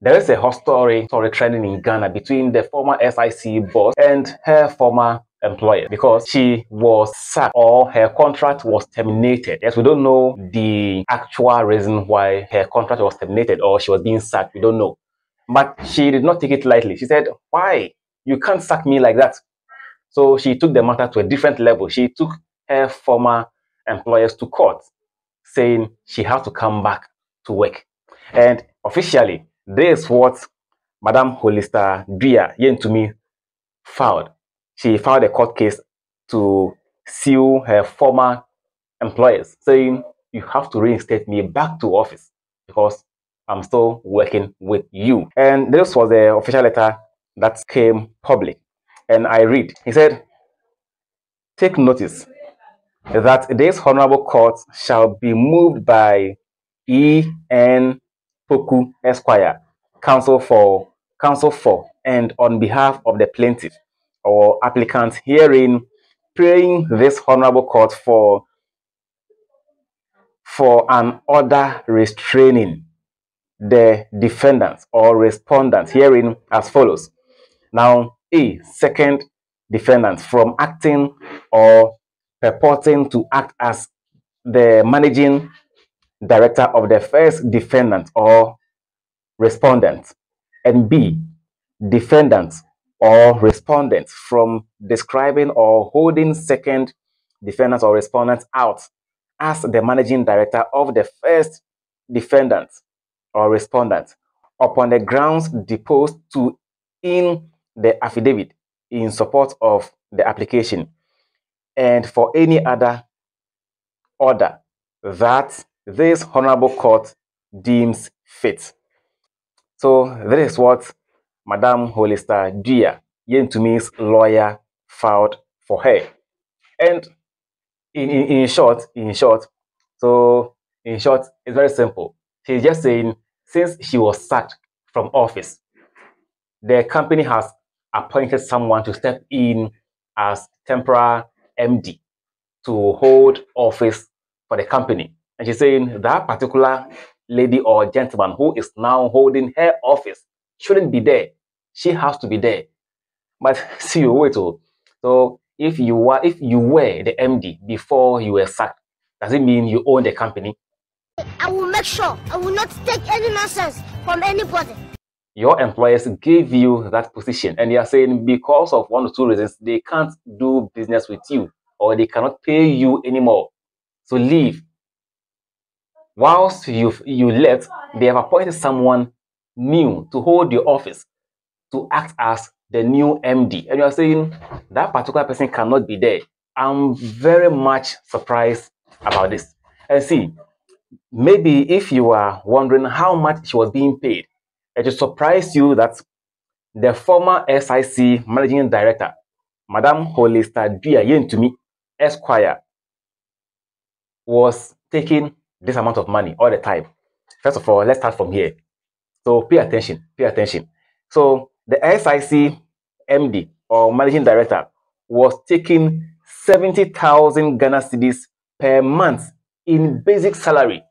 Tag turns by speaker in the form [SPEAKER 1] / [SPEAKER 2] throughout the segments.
[SPEAKER 1] There is a hot story trending in Ghana between the former SIC boss and her former employer because she was sacked or her contract was terminated. Yes, we don't know the actual reason why her contract was terminated or she was being sacked. We don't know. But she did not take it lightly. She said, "Why? You can't sack me like that." So she took the matter to a different level. She took her former employers to court, saying she had to come back to work. And officially, this is what Madam Hollister Dria Yentumi filed. She filed a court case to sue her former employers, saying you have to reinstate me back to office because I'm still working with you. And this was the official letter that came public. And I read, he said, "Take notice that this honorable court shall be moved by E.N. Poku Esquire, counsel for, and on behalf of the plaintiff or applicant herein, praying this honorable court for an order restraining the defendants or respondents herein as follows. Now, A, second defendant from acting or purporting to act as the managing director of the first defendant or respondent, and B, defendants or respondents from describing or holding second defendants or respondents out as the managing director of the first defendant or respondent upon the grounds deposed to in the affidavit in support of the application, and for any other order that this honorable court deems fit." So this is what Madam Hollister Dia Yentumi's lawyer filed for her. And in short, it's very simple. She's just saying, since she was sacked from office, the company has appointed someone to step in as temporary MD to hold office for the company. And she's saying that particular lady or gentleman who is now holding her office shouldn't be there. She has to be there. But see, wait. So if you were the MD before you were sacked, does it mean you own the company?
[SPEAKER 2] I will make sure I will not take any nonsense from anybody.
[SPEAKER 1] Your employers gave you that position, and they are saying because of one or two reasons they can't do business with you or they cannot pay you anymore. So leave. Whilst you left, they have appointed someone new to hold your office, to act as the new MD. And you are saying that particular person cannot be there. I'm very much surprised about this. And see, maybe if you are wondering how much she was being paid, it will surprise you that the former SIC managing director, Madam Hollister Dria Yentumi Esquire, was taking this amount of money all the time. First of all, let's start from here. So pay attention. So the SIC MD or managing director was taking 70,000 Ghana cedis per month in basic salary.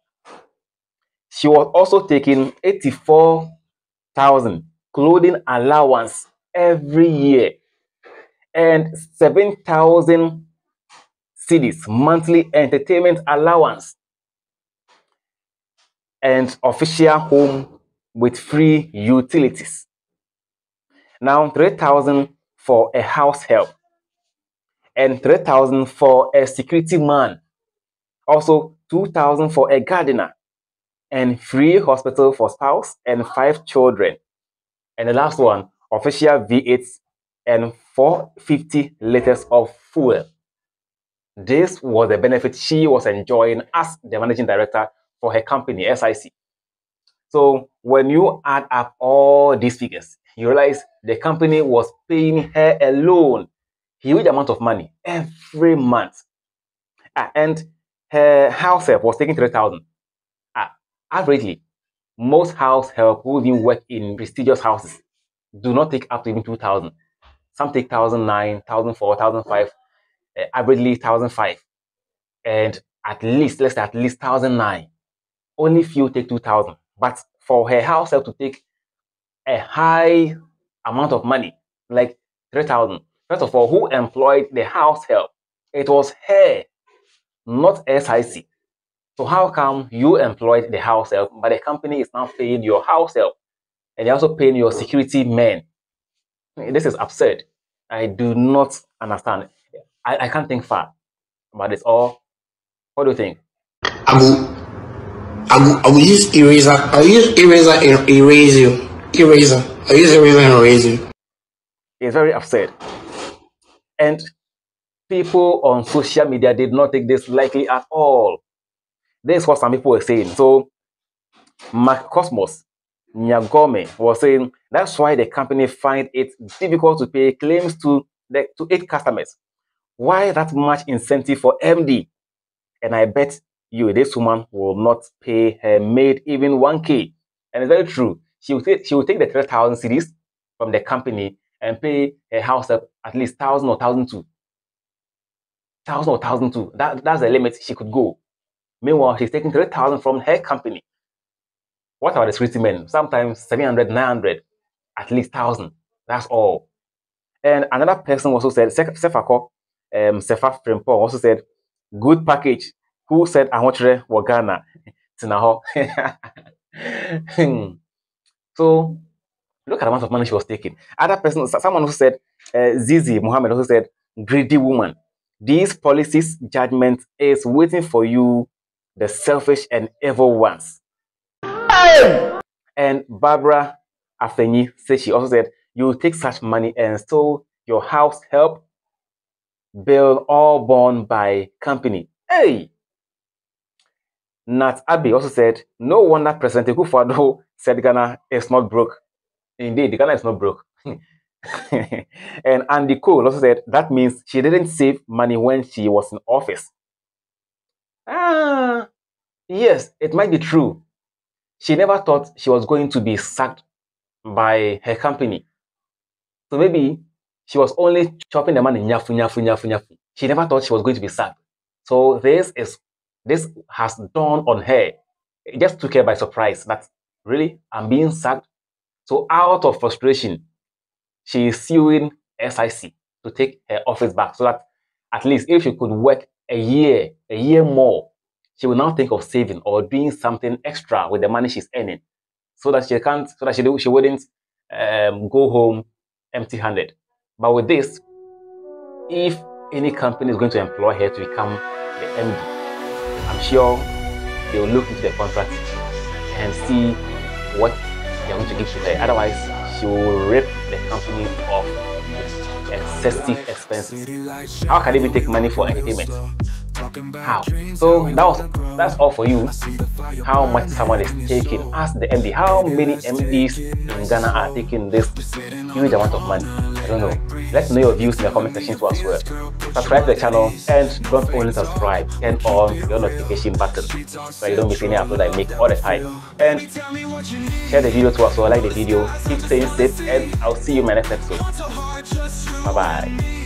[SPEAKER 1] She was also taking 84,000 clothing allowance every year and 7,000 cedis monthly entertainment allowance and official home with free utilities. Now 3,000 for a house help and 3,000 for a security man. Also 2,000 for a gardener and free hospital for spouse and 5 children. And the last one, official V8 and 450 liters of fuel. This was the benefit she was enjoying as the managing director for her company, SIC. So when you add up all these figures, you realize the company was paying her alone huge amount of money every month. And her house help was taking 3,000. Averagely, most house help who even work in prestigious houses do not take up to even 2,000. Some take 1,009, 1,004, 1,005, averagely 1,005. And at least, let's say at least 1,009. Only few take 2,000. But for her house help to take a high amount of money, like 3,000. First of all, who employed the house help? It was her, not SIC. So how come you employed the house help, but the company is now paying your house help, and they're also paying your security men? This is absurd. I do not understand. I can't think far about this. Or what do you think?
[SPEAKER 3] I will use eraser. I'll use eraser and erase you. Eraser. I'll use eraser and erase you.
[SPEAKER 1] It's very absurd. And people on social media did not take this lightly at all. This is what some people were saying. So Mark Cosmos Nyagome was saying that's why the company find it difficult to pay claims to 8 customers. Why that much incentive for MD? And I bet you this woman will not pay her maid even 1K. And it's very true. She will take the 3,000 cedis from the company and pay her house up at least 1,000 or 1,200. 1,000 or 1,200. That's the limit she could go. Meanwhile, she's taking 3,000 from her company. What about the security men? Sometimes 700, 900, at least 1,000. That's all. And another person also said, Sefako, Sefa Frempo also said, good package. Who said Ahotre Wagana? Tinaho. So look at the amount of money she was taking. Other person, someone who said, Zizi Muhammad also said, greedy woman. These policies judgment is waiting for you, the selfish and evil ones. And Barbara Afeni said, she also said, you take such money and stole your house help bill all borne by company. Hey! Nat Abbey also said, no wonder President Akufo-Addo said Ghana is not broke. Indeed, Ghana is not broke. And Andy Cole also said, that means she didn't save money when she was in office. Yes, it might be true. She never thought she was going to be sacked by her company. So maybe she was only chopping the money nyafu, nyafu, nyafu, nyafu. She never thought she was going to be sacked. So this has dawned on her. It just took her by surprise that really I'm being sacked. So out of frustration, she is suing SIC to take her office back, so that at least if she could work a year more, she will now think of saving or doing something extra with the money she's earning, so that she wouldn't go home empty-handed. But with this, if any company is going to employ her to become the MD, I'm sure they will look into the contract and see what they're going to give to her. Otherwise, she will rip the company of excessive expenses. How can they even take money for entertainment? How? So that's all for you. How much someone is taking as the MD? How many MDs in Ghana are taking this huge amount of money? I don't know. Let me know your views in the comment section as well. Subscribe to the channel, and don't only subscribe, turn on your notification button so you don't miss any upload I make all the time. And share the video to us, so like the video. Keep staying safe, and I'll see you in my next episode. Bye bye.